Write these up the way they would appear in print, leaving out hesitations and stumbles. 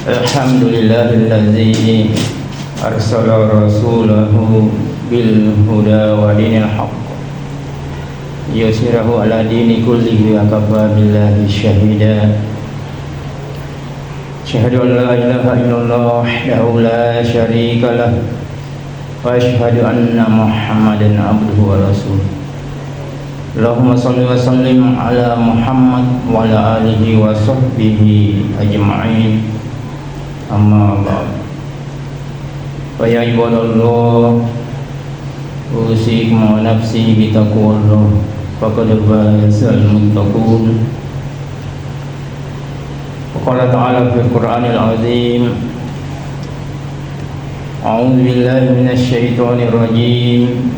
Alhamdulillahilladzi arsala rasulahu bil huda wa dinil haqq yusirahu ala dini kullihi wa kafa billahi syahida. Asyhadu an la ilaha illallah wahdahu la syarika lah wa asyhadu anna Muhammadan abduhu wa rasuluh. Allahumma shalli wa sallim ala Muhammad wa ala alihi wa sahbihi ajma'in. Amma ba'd. Fa ya ibadallah, usikum wa nafsi bi taqwallah faqad fazal muttaqun. Qala ta'ala fil Qur'anil azim, a'udzu billahi minasy syaithanir rajim.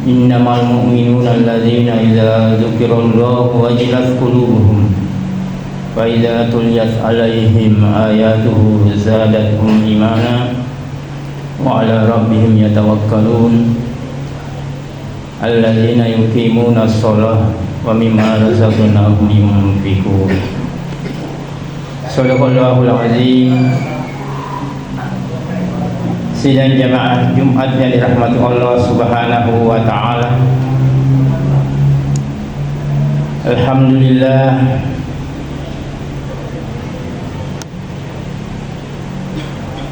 Innamal mu'minuna alladzina idza dzukirallahu wajilat qulubuhum wa idza tuliyat 'alaihim ayatuhu zadatuhum imana wa 'ala rabbihim yatawakkalun alladzina yuqimuna shalah wa mimma razaqnahum yunfiqun. Shadaqallahul azim. Sidang jamaah Jumat yang dirahmati Allah Subhanahu wa ta'ala, alhamdulillah,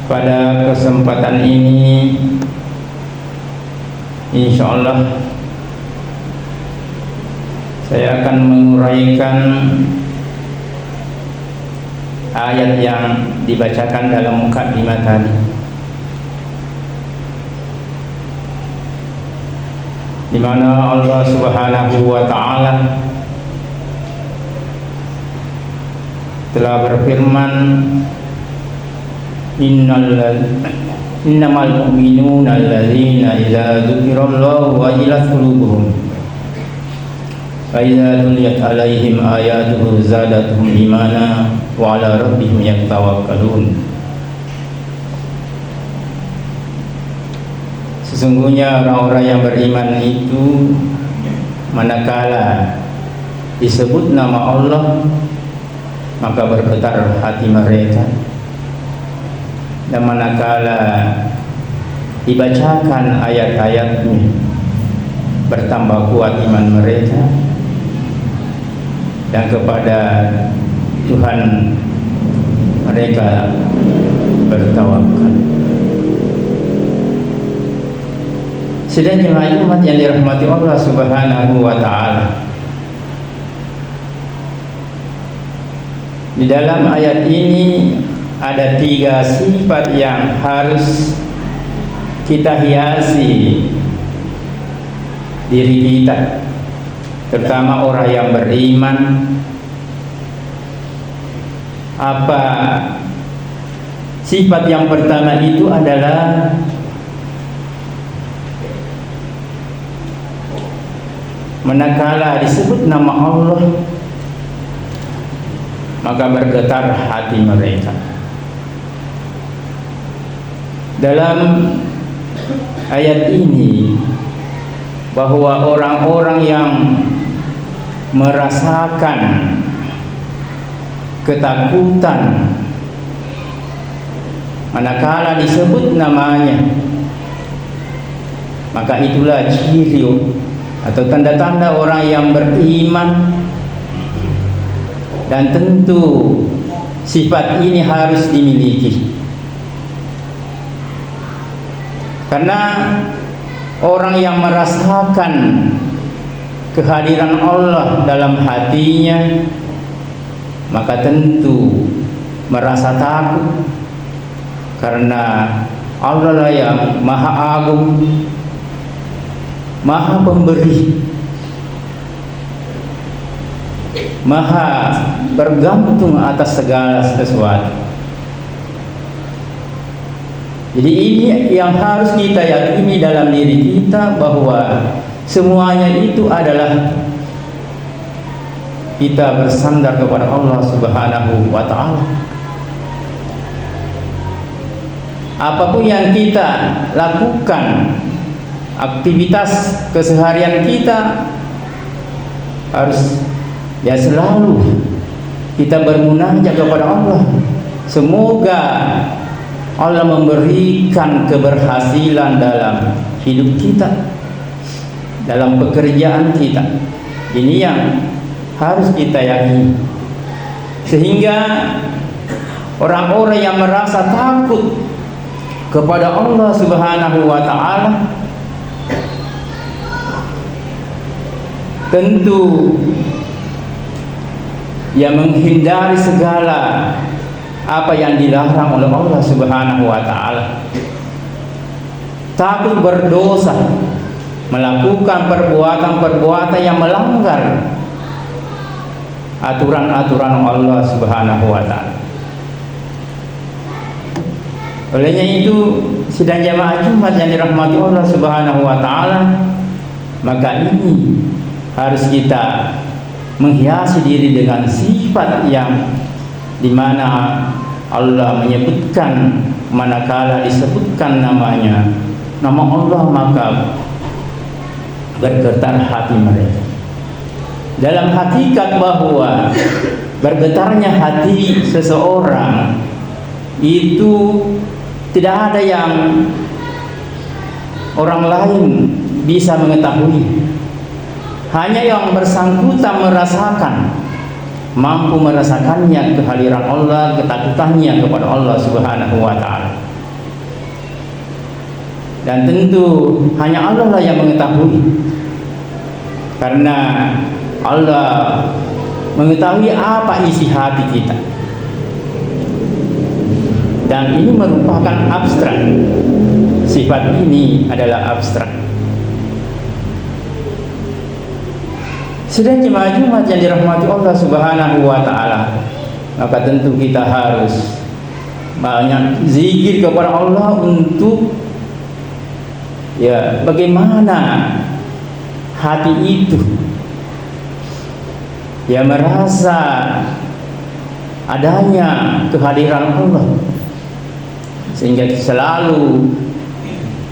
pada kesempatan ini insyaallah saya akan menguraikan ayat yang dibacakan dalam mukadimah tadi, di mana Allah Subhanahu wa ta'ala telah berfirman, innamal mu'minuna alladzina idza dzukirallahu wajilat qulubuhum wa idza tuliyat 'alaihim ayatuhu zadatuhum imana wa 'ala rabbihim yatawakkalun. Sesungguhnya orang-orang yang beriman itu manakala disebut nama Allah maka bergetar hati mereka, dan manakala dibacakan ayat-ayatnya bertambah kuat iman mereka, dan kepada Tuhan mereka bertawakal. Sedang umat yang dirahmati Allah Subhanahu wa ta'ala, di dalam ayat ini ada 3 sifat yang harus kita hiasi diri kita, terutama orang yang beriman. Apa sifat yang pertama itu adalah manakala disebut nama Allah maka bergetar hati mereka. Dalam ayat ini bahwa orang-orang yang merasakan ketakutan manakala disebut namanya, maka itulah ciri atau tanda-tanda orang yang beriman, dan tentu sifat ini harus dimiliki, karena orang yang merasakan kehadiran Allah dalam hatinya maka tentu merasa takut, karena Allah lah yang maha agung, maha pemberi, maha bergantung atas segala sesuatu. Jadi ini yang harus kita yakini dalam diri kita, bahwa semuanya itu adalah kita bersandar kepada Allah Subhanahu wa ta'ala. Apapun yang kita lakukan, aktivitas keseharian kita harus ya selalu kita bermunajat kepada Allah. Semoga Allah memberikan keberhasilan dalam hidup kita, dalam pekerjaan kita. Ini yang harus kita yakini, sehingga orang-orang yang merasa takut kepada Allah Subhanahu wa ta'ala tentu yang menghindari segala apa yang dilarang oleh Allah Subhanahu wa ta'ala, takut berdosa, melakukan perbuatan-perbuatan yang melanggar aturan-aturan Allah Subhanahu wa ta'ala. Olehnya itu, sidang jamaah Jumat yang dirahmati Allah Subhanahu wa ta'ala, maka ini harus kita menghiasi diri dengan sifat yang dimana Allah menyebutkan, manakala disebutkan namanya, nama Allah, maka bergetar hati mereka. Dalam hakikat bahwa bergetarnya hati seseorang itu tidak ada yang orang lain bisa mengetahui, hanya yang bersangkutan merasakan, mampu merasakannya, kehadiran Allah, ketakutannya kepada Allah Subhanahu wa ta'ala. Dan tentu hanya Allah lah yang mengetahui, karena Allah mengetahui apa isi hati kita. Dan ini merupakan abstrak. Sifat ini adalah abstrak. Sedang jemaah Jumat yang dirahmati Allah Subhanahu wa ta'ala, maka tentu kita harus banyak zikir kepada Allah untuk bagaimana hati itu merasa adanya kehadiran Allah, sehingga selalu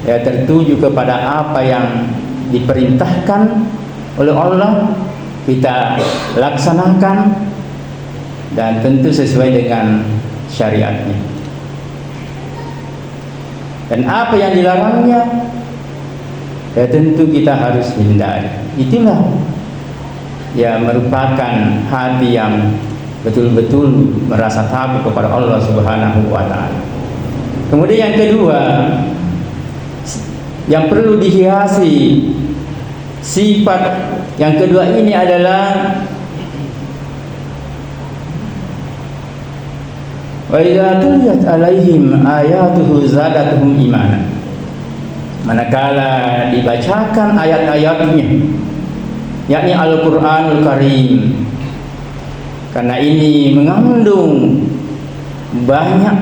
tertuju kepada apa yang diperintahkan oleh Allah, kita laksanakan, dan tentu sesuai dengan syariatnya. Dan apa yang dilarangnya tentu kita harus hindari. Itulah merupakan hati yang betul-betul merasa takut kepada Allah Subhanahu wa ta'ala. Kemudian yang kedua, yang perlu dihiasi sifat yang kedua ini adalah wa idza tuliyat alaihim ayatuhu zadatuhum imana. Manakala dibacakan ayat-ayatnya, yakni Al-Qur'anul Karim, karena ini mengandung banyak,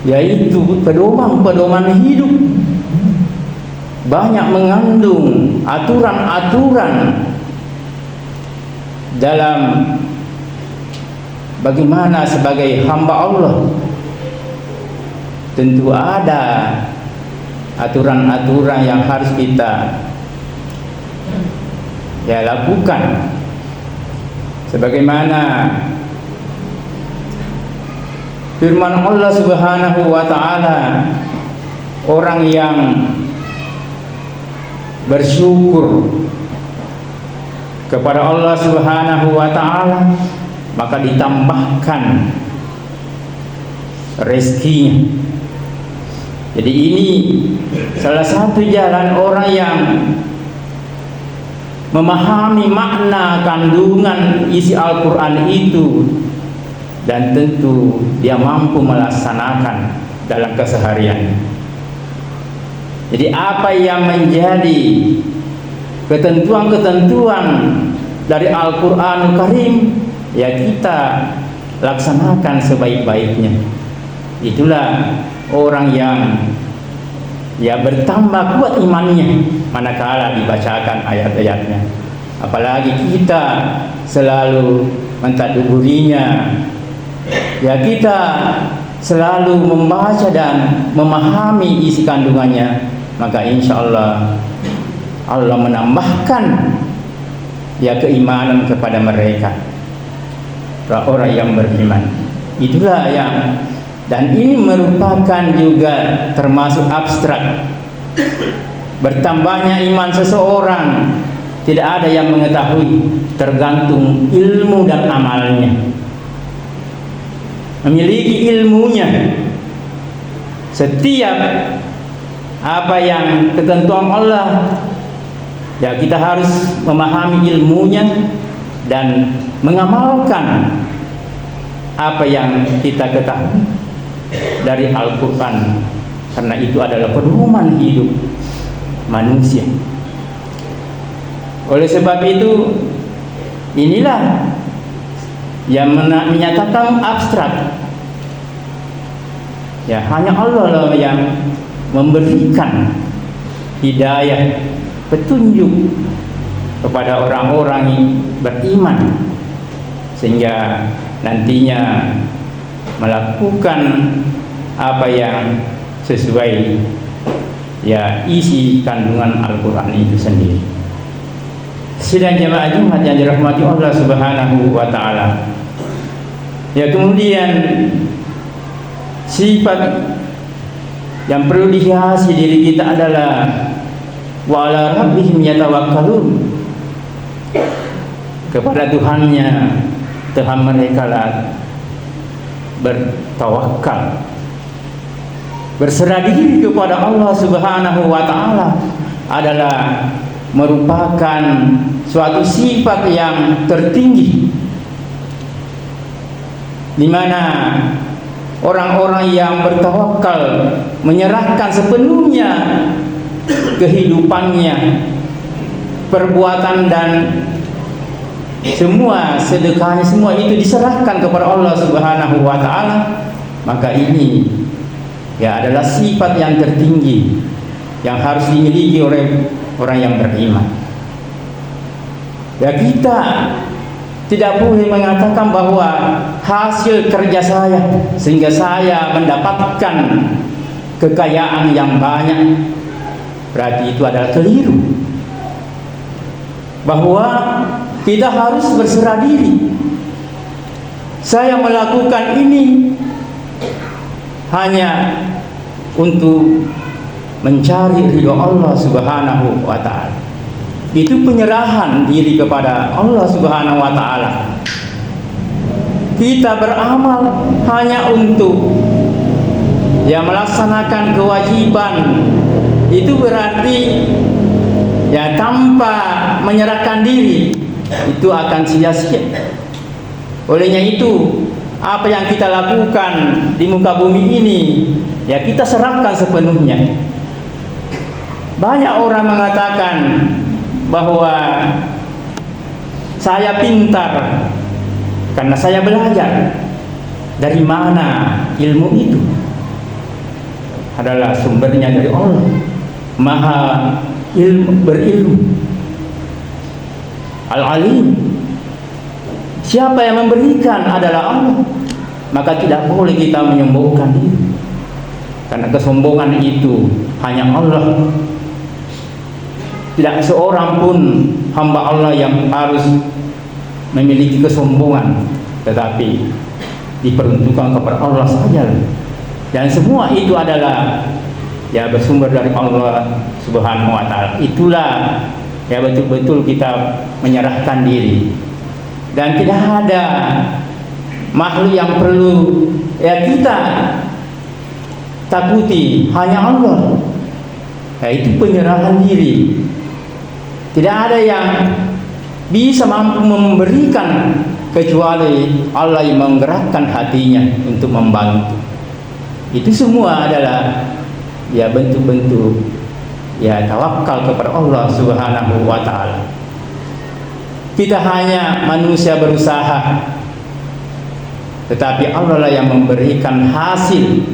yaitu pedoman-pedoman hidup, banyak mengandung aturan-aturan dalam bagaimana sebagai hamba Allah. Tentu ada aturan-aturan yang harus kita lakukan, sebagaimana firman Allah Subhanahu wa ta'ala, orang yang bersyukur kepada Allah Subhanahu wa ta'ala maka ditambahkan rezekinya. Jadi ini salah satu jalan orang yang memahami makna kandungan isi Al-Quran itu, dan tentu dia mampu melaksanakan dalam keseharian. Jadi apa yang menjadi ketentuan-ketentuan dari Al-Quranul Karim, kita laksanakan sebaik-baiknya. Itulah orang yang bertambah kuat imannya manakala dibacakan ayat-ayatnya. Apalagi kita selalu mentadaburinya, kita selalu membaca dan memahami isi kandungannya, maka insya Allah Allah menambahkan ya keimanan kepada mereka, orang yang beriman. Itulah yang, dan ini merupakan juga termasuk abstrak. Bertambahnya iman seseorang tidak ada yang mengetahui, tergantung ilmu dan amalnya. Memiliki ilmunya, setiap apa yang ketentuan Allah, ya kita harus memahami ilmunya dan mengamalkan apa yang kita ketahui dari Al-Quran, karena itu adalah pedoman hidup manusia. Oleh sebab itu, inilah yang menyatakan abstrak, ya hanya Allah lah yang memberikan hidayah, petunjuk kepada orang-orang yang beriman, sehingga nantinya melakukan apa yang sesuai ya isi kandungan Al-Quran itu sendiri. Sidang jemaah Jumat yang dirahmati Allah Subhanahu wa Ta'ala, ya kemudian sifat yang perlu dihiasi diri kita adalah wa ala rabbihim yatawakkalun, kepada Tuhannya, Tuhan mereka lah bertawakal, berserah diri kepada Allah Subhanahu wa Ta'ala adalah merupakan suatu sifat yang tertinggi, di mana orang-orang yang bertawakal menyerahkan sepenuhnya kehidupannya, perbuatan dan semua sedekahnya, semua itu diserahkan kepada Allah Subhanahu wa Ta'ala. Maka ini ya adalah sifat yang tertinggi yang harus dimiliki oleh orang yang beriman. Ya kita tidak boleh mengatakan bahwa hasil kerja saya sehingga saya mendapatkan kekayaan yang banyak, berarti itu adalah keliru. Bahwa kita harus berserah diri. Saya melakukan ini hanya untuk mencari ridho Allah Subhanahu wa Ta'ala. Itu penyerahan diri kepada Allah Subhanahu wa Ta'ala. Kita beramal hanya untuk ya melaksanakan kewajiban, itu berarti ya tanpa menyerahkan diri itu akan sia-sia. Olehnya itu, apa yang kita lakukan di muka bumi ini ya kita serahkan sepenuhnya. Banyak orang mengatakan bahwa saya pintar karena saya belajar. Dari mana ilmu itu? Adalah sumbernya dari Allah, Maha berilmu, Al-Alim. Siapa yang memberikan adalah Allah. Maka tidak boleh kita menyombongkan diri, karena kesombongan itu hanya Allah. Tidak seorang pun hamba Allah yang harus memiliki kesombongan, tetapi diperuntukkan kepada Allah saja. Dan semua itu adalah ya bersumber dari Allah Subhanahu wa Ta'ala. Itulah ya betul-betul kita menyerahkan diri, dan tidak ada makhluk yang perlu ya kita takuti, hanya Allah. Ya, itu penyerahan diri. Tidak ada yang bisa mampu memberikan kecuali Allah yang menggerakkan hatinya untuk membantu. Itu semua adalah ya bentuk-bentuk ya tawakal kepada Allah Subhanahu wa Ta'ala. Kita hanya manusia berusaha, tetapi Allah lah yang memberikan hasil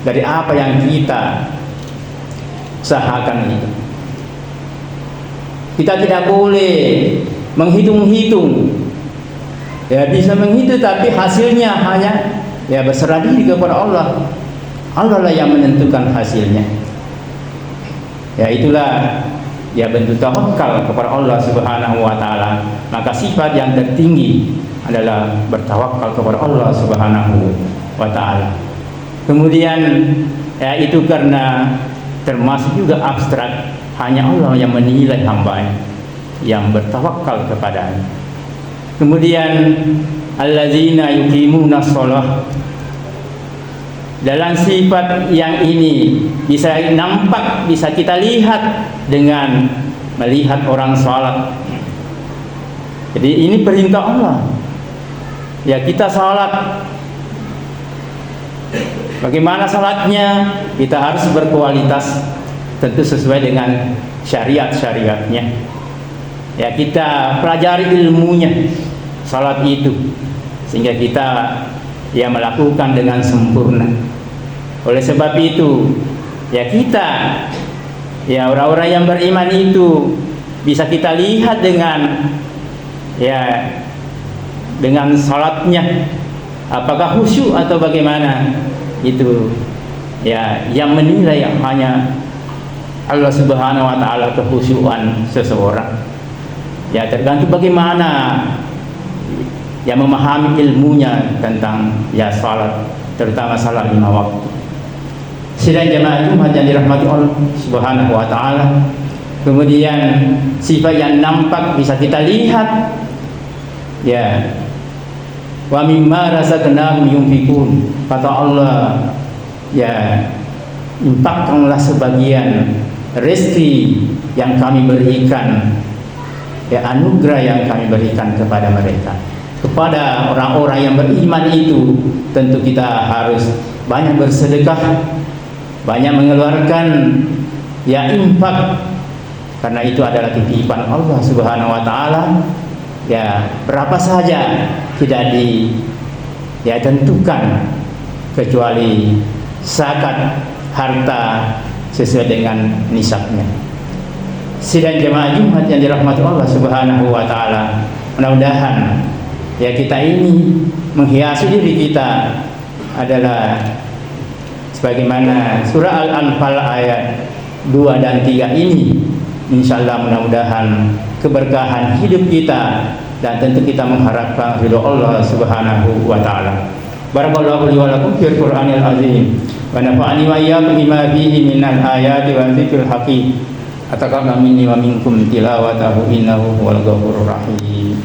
dari apa yang kita usahakan itu. Kita tidak boleh menghitung-hitung. Ya bisa menghitung, tapi hasilnya hanya ya berserah diri kepada Allah. Allah lah yang menentukan hasilnya. Ya itulah ya bentuk tawakal kepada Allah Subhanahu wa taala. Maka sifat yang tertinggi adalah bertawakal kepada Allah Subhanahu wa taala. Kemudian ya itu karena termasuk juga abstrak, hanya Allah yang menilai hamba yang bertawakal kepadanya. Kemudian allazina yuqimuna shalah, dalam sifat yang ini bisa nampak, bisa kita lihat dengan melihat orang salat. Jadi ini perintah Allah, ya kita salat. Bagaimana salatnya? Kita harus berkualitas, tentu sesuai dengan syariat-syariatnya. Ya kita pelajari ilmunya salat itu, sehingga kita ya melakukan dengan sempurna. Oleh sebab itu ya kita, ya orang-orang yang beriman itu bisa kita lihat dengan ya dengan salatnya, apakah khusyuk atau bagaimana. Itu ya yang menilai hanya Allah Subhanahu wa taala kekhusyuan seseorang. Ya tergantung bagaimana ya memahami ilmunya tentang ya salat, terutama salat 5 waktu. Sidang jemaah Jumat yang dirahmati Allah Subhanahu wa taala. Kemudian sifat yang nampak bisa kita lihat, ya wa mimma razaqnahum yunfikun, kata Allah, ya infakkanlah sebagian rezeki yang kami berikan, ya anugerah yang kami berikan kepada mereka. Kepada orang-orang yang beriman itu tentu kita harus banyak bersedekah, banyak mengeluarkan ya infak, karena itu adalah titipan Allah Subhanahu wa taala. Ya berapa saja tidak ditentukan kecuali zakat harta sesuai dengan nisabnya. Sidang jemaah Jumat yang dirahmati Allah Subhanahu wa taala, mudah-mudahan ya kita ini menghiasi diri kita adalah sebagaimana surah Al-Anfal ayat 2 dan 3 ini. Insyaallah mudah-mudahan keberkahan hidup kita, dan tentu kita mengharapkan ridho Allah Subhanahu wa taala. Barakallahu li wa lakum fil Qur'anil azim wa nafa'ani wa iyyakum bima fihi minal ayati wa dzikril hakim. Ataqabbal minni wa minkum tilawatahu innahu huwal ghafurur rahim.